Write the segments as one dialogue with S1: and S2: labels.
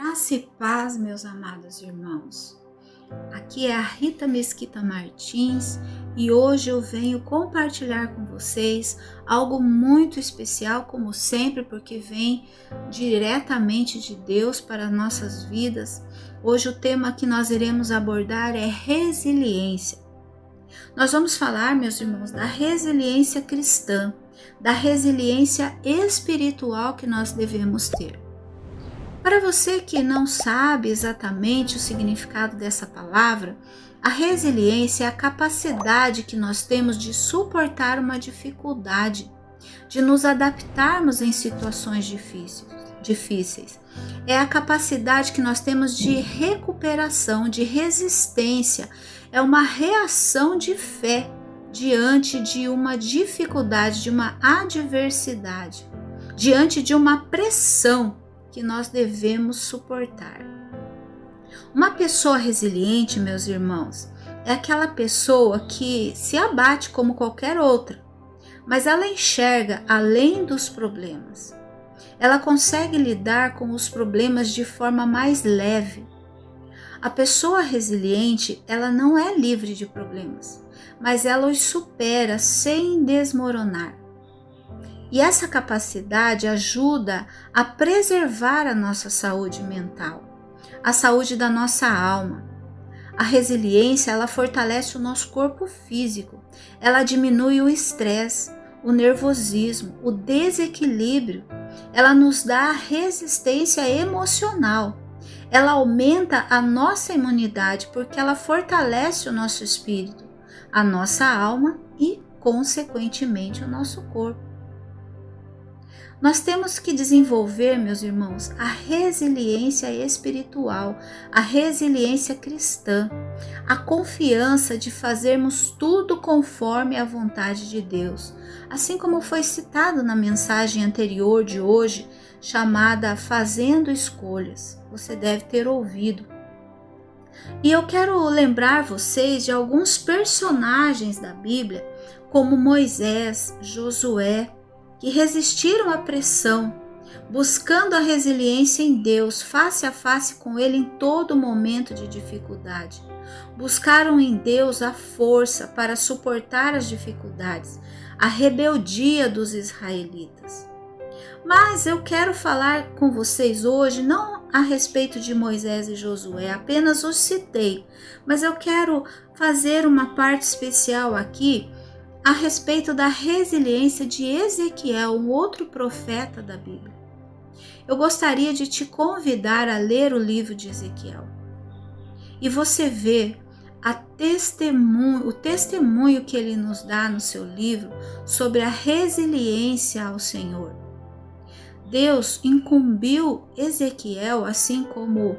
S1: Graça e paz, meus amados irmãos. Aqui é a Rita Mesquita Martins e hoje eu venho compartilhar com vocês algo muito especial, como sempre, porque vem diretamente de Deus para nossas vidas. Hoje o tema que nós iremos abordar é resiliência. Nós vamos falar, meus irmãos, da resiliência cristã, da resiliência espiritual que nós devemos ter. Para você que não sabe exatamente o significado dessa palavra, a resiliência é a capacidade que nós temos de suportar uma dificuldade, de nos adaptarmos em situações difíceis. É a capacidade que nós temos de recuperação, de resistência, é uma reação de fé diante de uma dificuldade, de uma adversidade, diante de uma pressão que nós devemos suportar. Uma pessoa resiliente, meus irmãos, é aquela pessoa que se abate como qualquer outra, mas ela enxerga além dos problemas. Ela consegue lidar com os problemas de forma mais leve. A pessoa resiliente, ela não é livre de problemas, mas ela os supera sem desmoronar. E essa capacidade ajuda a preservar a nossa saúde mental, a saúde da nossa alma. A resiliência, ela fortalece o nosso corpo físico, ela diminui o estresse, o nervosismo, o desequilíbrio, ela nos dá resistência emocional, ela aumenta a nossa imunidade porque ela fortalece o nosso espírito, a nossa alma e, consequentemente, o nosso corpo. Nós temos que desenvolver, meus irmãos, a resiliência espiritual, a resiliência cristã, a confiança de fazermos tudo conforme a vontade de Deus, assim como foi citado na mensagem anterior de hoje, chamada Fazendo Escolhas. Você deve ter ouvido. E eu quero lembrar vocês de alguns personagens da Bíblia, como Moisés, Josué, que resistiram à pressão, buscando a resiliência em Deus, face a face com Ele em todo momento de dificuldade. Buscaram em Deus a força para suportar as dificuldades, a rebeldia dos israelitas. Mas eu quero falar com vocês hoje, não a respeito de Moisés e Josué, apenas os citei, mas eu quero fazer uma parte especial aqui a respeito da resiliência de Ezequiel, um outro profeta da Bíblia. Eu gostaria de te convidar a ler o livro de Ezequiel. E você vê o testemunho que ele nos dá no seu livro sobre a resiliência ao Senhor. Deus incumbiu Ezequiel, assim como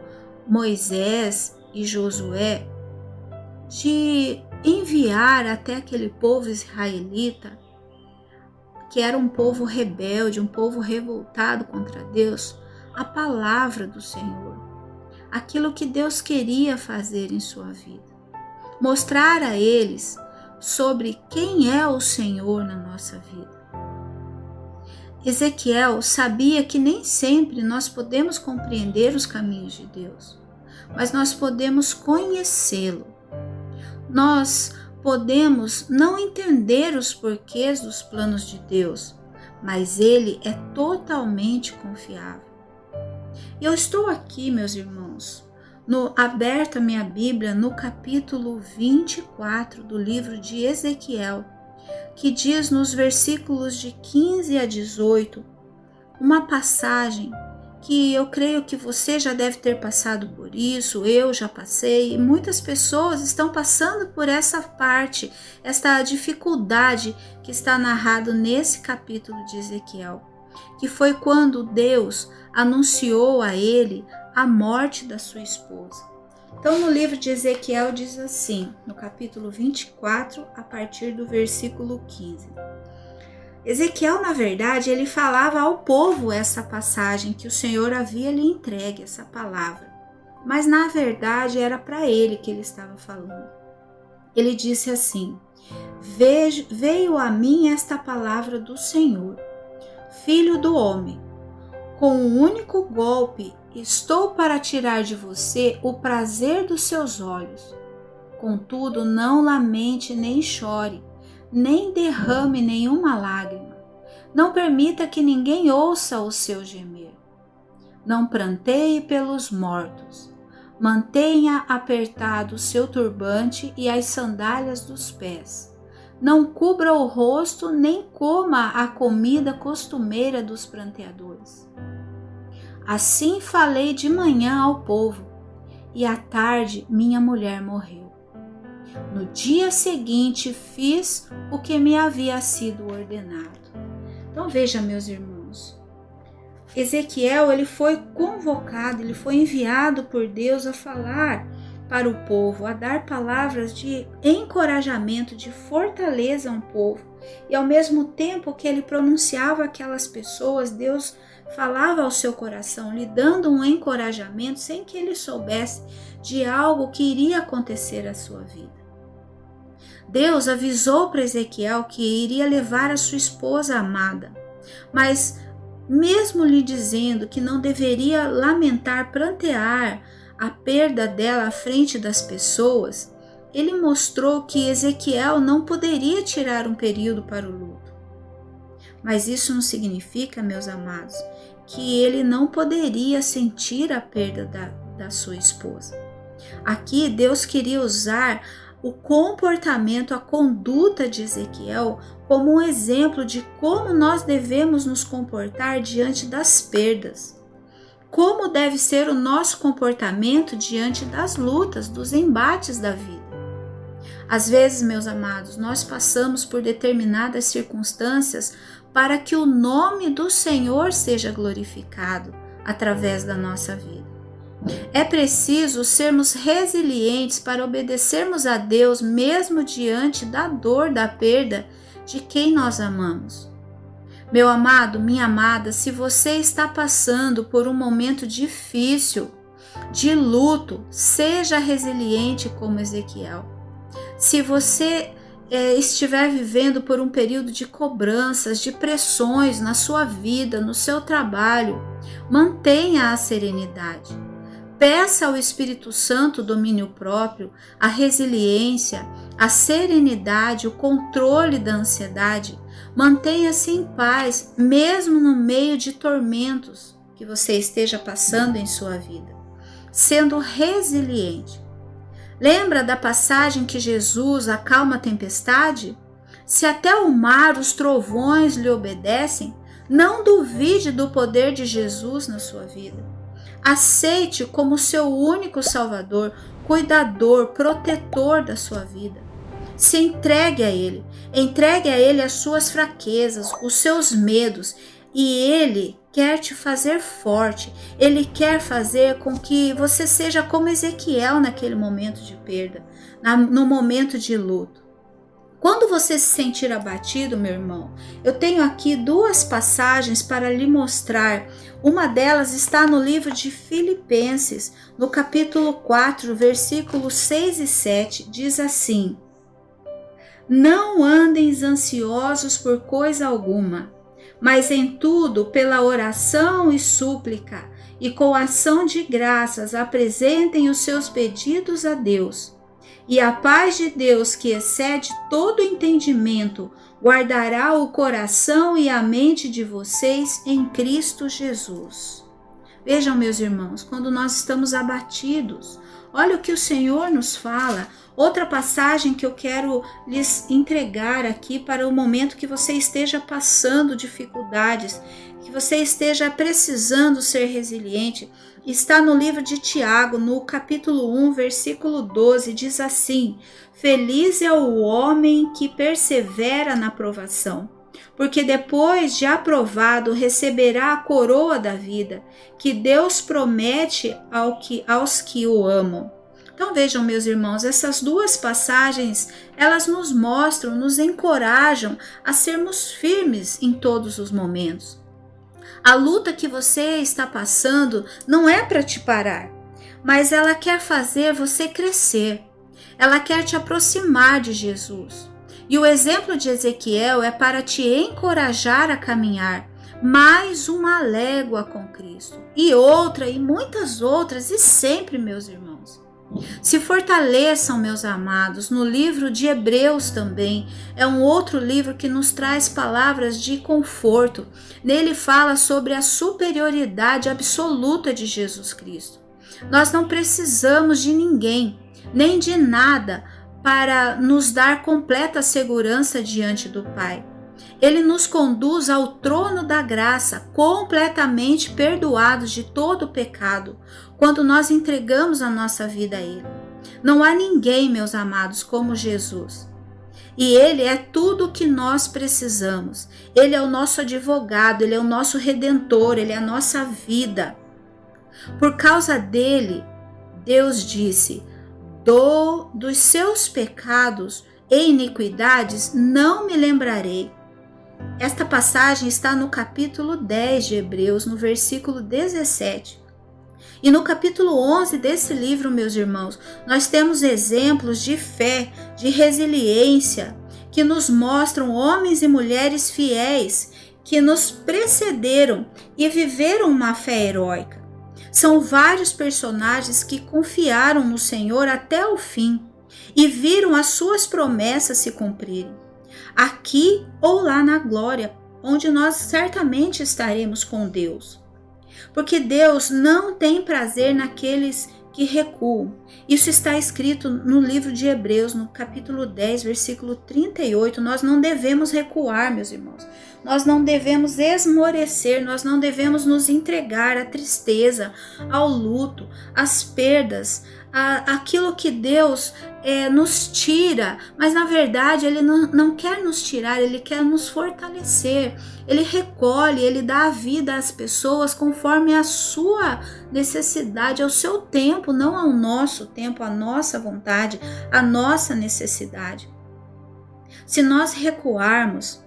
S1: Moisés e Josué, de enviar até aquele povo israelita, que era um povo rebelde, um povo revoltado contra Deus, a palavra do Senhor, aquilo que Deus queria fazer em sua vida, mostrar a eles sobre quem é o Senhor na nossa vida. Ezequiel sabia que nem sempre nós podemos compreender os caminhos de Deus, mas nós podemos conhecê-lo. Nós podemos não entender os porquês dos planos de Deus, mas Ele é totalmente confiável. Eu estou aqui, meus irmãos, aberta a minha Bíblia no capítulo 24 do livro de Ezequiel, que diz nos versículos de 15 a 18, uma passagem que eu creio que você já deve ter passado por isso, eu já passei, e muitas pessoas estão passando por essa parte, esta dificuldade que está narrado nesse capítulo de Ezequiel, que foi quando Deus anunciou a ele a morte da sua esposa. Então, no livro de Ezequiel diz assim, no capítulo 24, a partir do versículo 15. Ezequiel, na verdade, ele falava ao povo essa passagem que o Senhor havia lhe entregue, essa palavra. Mas, na verdade, era para ele que ele estava falando. Ele disse assim: veio a mim esta palavra do Senhor, filho do homem, com um único golpe estou para tirar de você o prazer dos seus olhos. Contudo, não lamente nem chore, nem derrame nenhuma lágrima. Não permita que ninguém ouça o seu gemer. Não pranteie pelos mortos. Mantenha apertado o seu turbante e as sandálias dos pés. Não cubra o rosto nem coma a comida costumeira dos pranteadores. Assim falei de manhã ao povo, e à tarde minha mulher morreu. No dia seguinte fiz o que me havia sido ordenado. Então veja, meus irmãos, Ezequiel ele foi convocado, ele foi enviado por Deus a falar para o povo, a dar palavras de encorajamento, de fortaleza a um povo. E ao mesmo tempo que ele pronunciava aquelas pessoas, Deus falava ao seu coração, lhe dando um encorajamento sem que ele soubesse de algo que iria acontecer à sua vida. Deus avisou para Ezequiel que iria levar a sua esposa amada, mas mesmo lhe dizendo que não deveria lamentar, prantear a perda dela à frente das pessoas, ele mostrou que Ezequiel não poderia tirar um período para o luto. Mas isso não significa, meus amados, que ele não poderia sentir a perda da sua esposa. Aqui Deus queria usar o comportamento, a conduta de Ezequiel como um exemplo de como nós devemos nos comportar diante das perdas. Como deve ser o nosso comportamento diante das lutas, dos embates da vida. Às vezes, meus amados, nós passamos por determinadas circunstâncias para que o nome do Senhor seja glorificado através da nossa vida. É preciso sermos resilientes para obedecermos a Deus mesmo diante da dor, da perda de quem nós amamos. Meu amado, minha amada, se você está passando por um momento difícil, de luto, seja resiliente como Ezequiel. Se você estiver vivendo por um período de cobranças, de pressões na sua vida, no seu trabalho, mantenha a serenidade. Peça ao Espírito Santo o domínio próprio, a resiliência, a serenidade, o controle da ansiedade. Mantenha-se em paz, mesmo no meio de tormentos que você esteja passando em sua vida, sendo resiliente. Lembra da passagem que Jesus acalma a tempestade? Se até o mar, os trovões lhe obedecem, não duvide do poder de Jesus na sua vida. Aceite como seu único Salvador, cuidador, protetor da sua vida. Se entregue a Ele as suas fraquezas, os seus medos, e Ele quer te fazer forte. Ele quer fazer com que você seja como Ezequiel naquele momento de perda, no momento de luto. Quando você se sentir abatido, meu irmão, eu tenho aqui duas passagens para lhe mostrar. Uma delas está no livro de Filipenses, no capítulo 4, versículos 6 e 7, diz assim: Não andeis ansiosos por coisa alguma, mas em tudo, pela oração e súplica, e com ação de graças, apresentem os seus pedidos a Deus. E a paz de Deus, que excede todo entendimento, guardará o coração e a mente de vocês em Cristo Jesus. Vejam, meus irmãos, quando nós estamos abatidos, olha o que o Senhor nos fala. Outra passagem que eu quero lhes entregar aqui para o momento que você esteja passando dificuldades, que você esteja precisando ser resiliente, está no livro de Tiago, no capítulo 1, versículo 12, diz assim: Feliz é o homem que persevera na provação, porque depois de aprovado receberá a coroa da vida, que Deus promete aos que o amam. Então vejam, meus irmãos, essas duas passagens, elas nos mostram, nos encorajam a sermos firmes em todos os momentos. A luta que você está passando não é para te parar, mas ela quer fazer você crescer. Ela quer te aproximar de Jesus. E o exemplo de Ezequiel é para te encorajar a caminhar, mais uma légua com Cristo, e outra, e muitas outras, e sempre, meus irmãos. Se fortaleçam, meus amados, no livro de Hebreus também. É um outro livro que nos traz palavras de conforto. Nele fala sobre a superioridade absoluta de Jesus Cristo. Nós não precisamos de ninguém, nem de nada, para nos dar completa segurança diante do Pai. Ele nos conduz ao trono da graça, completamente perdoados de todo o pecado, quando nós entregamos a nossa vida a Ele. Não há ninguém, meus amados, como Jesus. E Ele é tudo o que nós precisamos. Ele é o nosso advogado, Ele é o nosso redentor, Ele é a nossa vida. Por causa dele, Deus disse: dos seus pecados e iniquidades não me lembrarei. Esta passagem está no capítulo 10 de Hebreus, no versículo 17. E no capítulo 11 desse livro, meus irmãos, nós temos exemplos de fé, de resiliência, que nos mostram homens e mulheres fiéis que nos precederam e viveram uma fé heróica. São vários personagens que confiaram no Senhor até o fim e viram as suas promessas se cumprirem, aqui ou lá na glória, onde nós certamente estaremos com Deus. Porque Deus não tem prazer naqueles que recuam. Isso está escrito no livro de Hebreus, no capítulo 10, versículo 38. Nós não devemos recuar, meus irmãos. Nós não devemos esmorecer, nós não devemos nos entregar à tristeza, ao luto, às perdas, aquilo que Deus nos tira, mas na verdade Ele não quer nos tirar, Ele quer nos fortalecer. Ele recolhe, Ele dá a vida às pessoas conforme a sua necessidade, ao seu tempo, não ao nosso tempo, à nossa vontade, à nossa necessidade. Se nós recuarmos,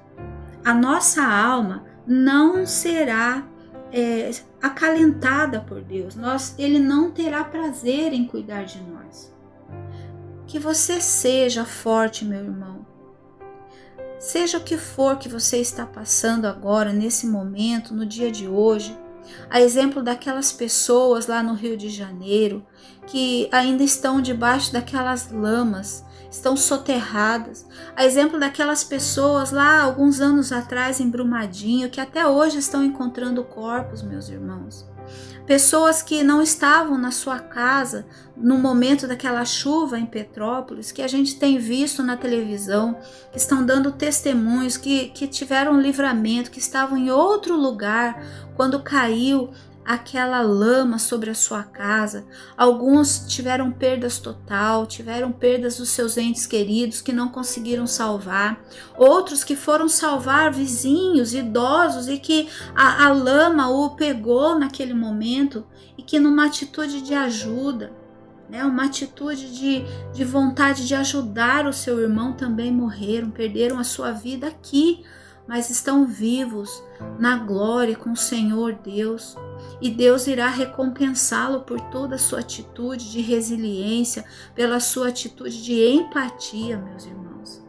S1: a nossa alma não será acalentada por Deus. Ele não terá prazer em cuidar de nós. Que você seja forte, meu irmão. Seja o que for que você está passando agora, nesse momento, no dia de hoje, a exemplo daquelas pessoas lá no Rio de Janeiro que ainda estão debaixo daquelas lamas, estão soterradas, a exemplo daquelas pessoas lá alguns anos atrás em Brumadinho que até hoje estão encontrando corpos, meus irmãos. Pessoas que não estavam na sua casa no momento daquela chuva em Petrópolis, que a gente tem visto na televisão, que estão dando testemunhos, que tiveram livramento, que estavam em outro lugar quando caiu aquela lama sobre a sua casa. Alguns tiveram perdas total, tiveram perdas dos seus entes queridos que não conseguiram salvar. Outros que foram salvar vizinhos, idosos, e que a lama o pegou naquele momento e que numa atitude de ajuda, uma atitude de vontade de ajudar o seu irmão, também morreram, perderam a sua vida aqui, mas estão vivos na glória com o Senhor Deus. E Deus irá recompensá-lo por toda a sua atitude de resiliência, pela sua atitude de empatia, meus irmãos.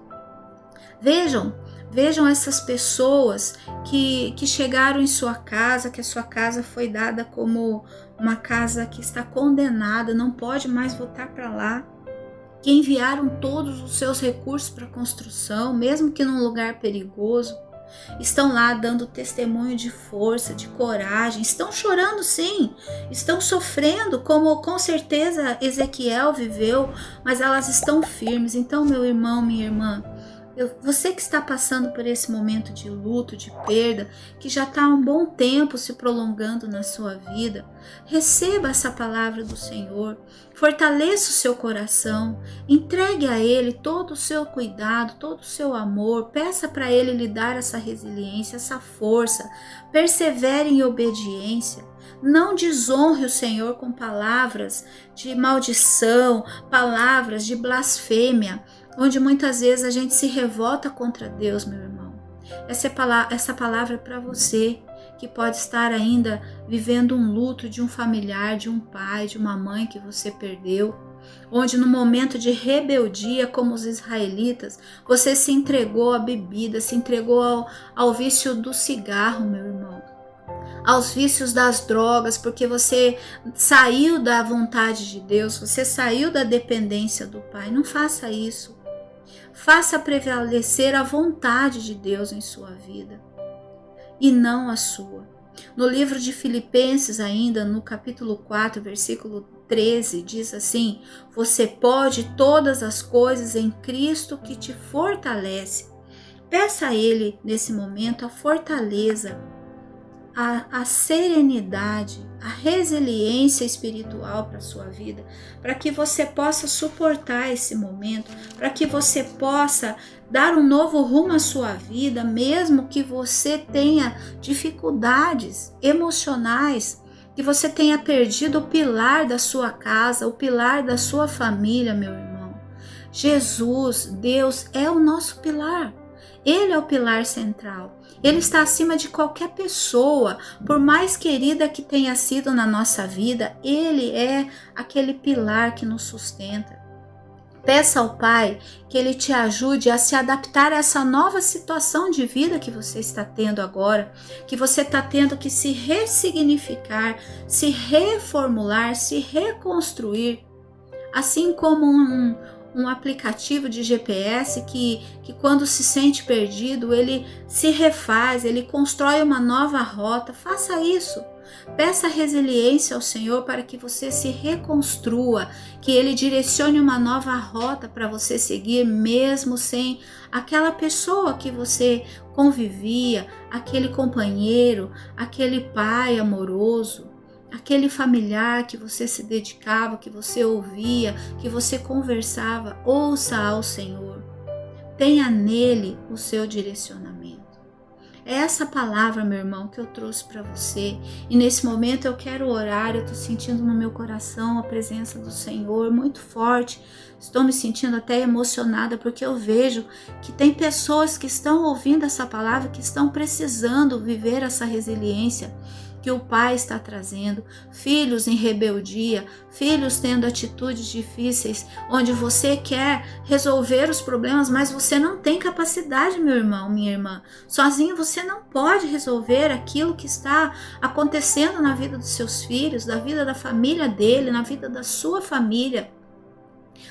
S1: Vejam essas pessoas que chegaram em sua casa, que a sua casa foi dada como uma casa que está condenada, não pode mais voltar para lá, que enviaram todos os seus recursos para a construção, mesmo que num lugar perigoso. Estão lá dando testemunho de força, de coragem, estão chorando sim, estão sofrendo, como com certeza Ezequiel viveu, mas elas estão firmes. Então, meu irmão, minha irmã, você que está passando por esse momento de luto, de perda, que já está há um bom tempo se prolongando na sua vida, receba essa palavra do Senhor, fortaleça o seu coração, entregue a Ele todo o seu cuidado, todo o seu amor, peça para Ele lhe dar essa resiliência, essa força, persevere em obediência. Não desonre o Senhor com palavras de maldição, palavras de blasfêmia, onde muitas vezes a gente se revolta contra Deus, meu irmão. Essa palavra é para você que pode estar ainda vivendo um luto de um familiar, de um pai, de uma mãe que você perdeu. onde no momento de rebeldia, como os israelitas, você se entregou à bebida, se entregou ao vício do cigarro, meu irmão, aos vícios das drogas, porque você saiu da vontade de Deus, você saiu da dependência do Pai. Não faça isso. Faça prevalecer a vontade de Deus em sua vida e não a sua. No livro de Filipenses, ainda no capítulo 4, versículo 13, diz assim: você pode todas as coisas em Cristo que te fortalece. Peça a Ele nesse momento a fortaleza, a serenidade, a resiliência espiritual para a sua vida, para que você possa suportar esse momento, para que você possa dar um novo rumo à sua vida, mesmo que você tenha dificuldades emocionais, que você tenha perdido o pilar da sua casa, o pilar da sua família, meu irmão. Jesus, Deus, é o nosso pilar. Ele é o pilar central. Ele está acima de qualquer pessoa, por mais querida que tenha sido na nossa vida, Ele é aquele pilar que nos sustenta. Peça ao Pai que Ele te ajude a se adaptar a essa nova situação de vida que você está tendo agora, que você está tendo que se ressignificar, se reformular, se reconstruir, assim como um aplicativo de GPS que quando se sente perdido, ele se refaz, ele constrói uma nova rota. Faça isso. Peça resiliência ao Senhor para que você se reconstrua, que Ele direcione uma nova rota para você seguir, mesmo sem aquela pessoa que você convivia, aquele companheiro, aquele pai amoroso, aquele familiar que você se dedicava, que você ouvia, que você conversava. Ouça ao Senhor. Tenha nele o seu direcionamento. É essa palavra, meu irmão, que eu trouxe para você. E nesse momento eu quero orar. Eu estou sentindo no meu coração a presença do Senhor muito forte. Estou me sentindo até emocionada, porque eu vejo que tem pessoas que estão ouvindo essa palavra, que estão precisando viver essa resiliência que o Pai está trazendo, filhos em rebeldia, filhos tendo atitudes difíceis, onde você quer resolver os problemas, mas você não tem capacidade, meu irmão, minha irmã. Sozinho você não pode resolver aquilo que está acontecendo na vida dos seus filhos, da vida da família dele, na vida da sua família.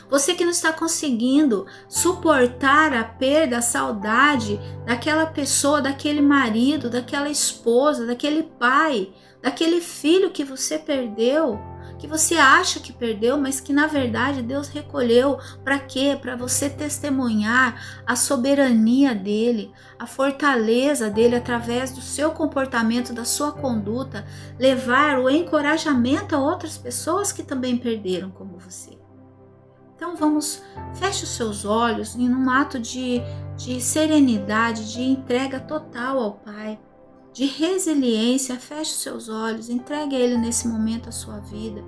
S1: Você que não está conseguindo suportar a perda, a saudade daquela pessoa, daquele marido, daquela esposa, daquele pai, daquele filho que você perdeu, que você acha que perdeu, mas que na verdade Deus recolheu. Para quê? Para você testemunhar a soberania dele, a fortaleza dele através do seu comportamento, da sua conduta, levar o encorajamento a outras pessoas que também perderam como você. Então feche os seus olhos em um ato de serenidade, de entrega total ao Pai, de resiliência. Feche os seus olhos, entregue a Ele nesse momento a sua vida,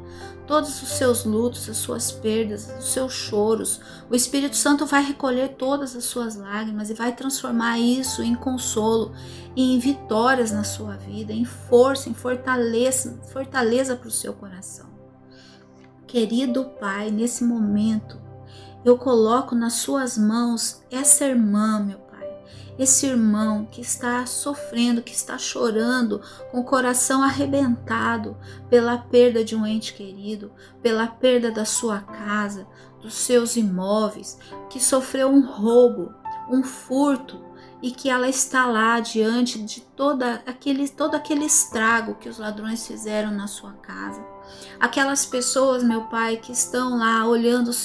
S1: todos os seus lutos, as suas perdas, os seus choros. O Espírito Santo vai recolher todas as suas lágrimas e vai transformar isso em consolo, em vitórias na sua vida, em força, em fortaleza para o seu coração. Querido Pai, nesse momento, eu coloco nas suas mãos essa irmã, meu Pai, esse irmão que está sofrendo, que está chorando, com o coração arrebentado pela perda de um ente querido, pela perda da sua casa, dos seus imóveis, que sofreu um roubo, um furto, e que ela está lá diante de todo aquele estrago que os ladrões fizeram na sua casa. Aquelas pessoas, meu Pai, que estão lá olhando os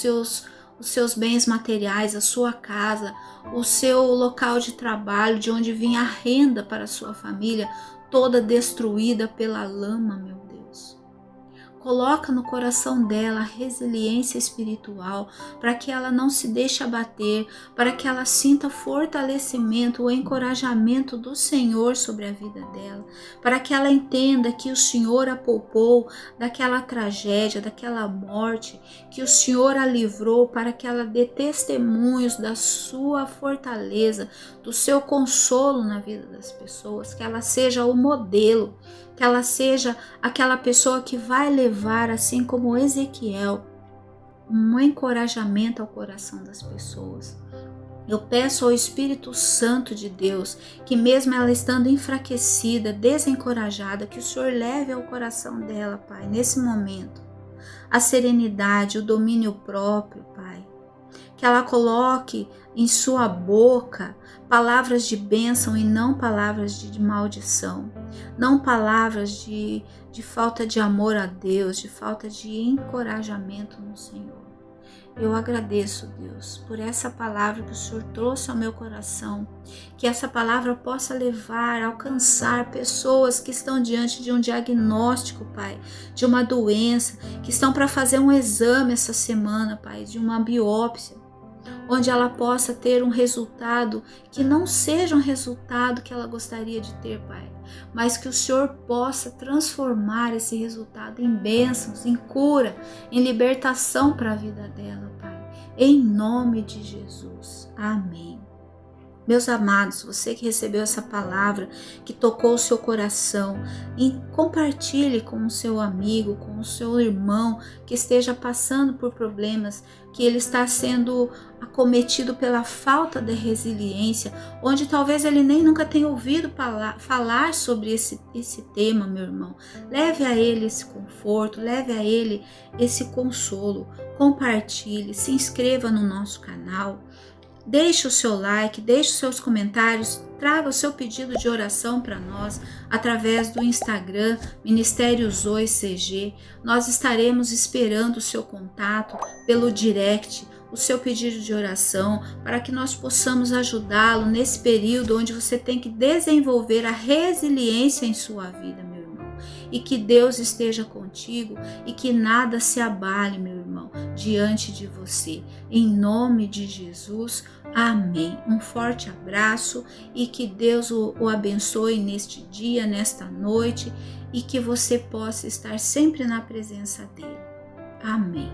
S1: seus bens materiais, a sua casa, o seu local de trabalho, de onde vinha a renda para a sua família, toda destruída pela lama, meu Deus. Coloca no coração dela a resiliência espiritual, para que ela não se deixe abater, para que ela sinta fortalecimento, o encorajamento do Senhor sobre a vida dela, para que ela entenda que o Senhor a poupou daquela tragédia, daquela morte, que o Senhor a livrou, para que ela dê testemunhos da sua fortaleza, do seu consolo na vida das pessoas, que ela seja o modelo, que ela seja aquela pessoa que vai levar, assim como Ezequiel, um encorajamento ao coração das pessoas. Eu peço ao Espírito Santo de Deus que, mesmo ela estando enfraquecida, desencorajada, que o Senhor leve ao coração dela, Pai, nesse momento, a serenidade, o domínio próprio, Pai. Que ela coloque em sua boca palavras de bênção e não palavras de maldição, não palavras de falta de amor a Deus, de falta de encorajamento no Senhor. Eu agradeço, Deus, por essa palavra que o Senhor trouxe ao meu coração, que essa palavra possa levar, alcançar pessoas que estão diante de um diagnóstico, Pai, de uma doença, que estão para fazer um exame essa semana, Pai, de uma biópsia, onde ela possa ter um resultado que não seja um resultado que ela gostaria de ter, Pai, mas que o Senhor possa transformar esse resultado em bênçãos, em cura, em libertação para a vida dela, Pai, em nome de Jesus. Amém. Meus amados, você que recebeu essa palavra, que tocou o seu coração, e compartilhe com o seu amigo, com o seu irmão que esteja passando por problemas, que ele está sendo acometido pela falta de resiliência, onde talvez ele nem nunca tenha ouvido falar sobre esse tema, meu irmão. Leve a ele esse conforto, leve a ele esse consolo, compartilhe, se inscreva no nosso canal. Deixe o seu like, deixe os seus comentários, traga o seu pedido de oração para nós através do Instagram, Ministério Zoe CG. Nós estaremos esperando o seu contato pelo direct, o seu pedido de oração, para que nós possamos ajudá-lo nesse período onde você tem que desenvolver a resiliência em sua vida, meu irmão. E que Deus esteja contigo e que nada se abale, meu irmão, diante de você. Em nome de Jesus, amém. Um forte abraço e que Deus o abençoe neste dia, nesta noite, e que você possa estar sempre na presença dele. Amém.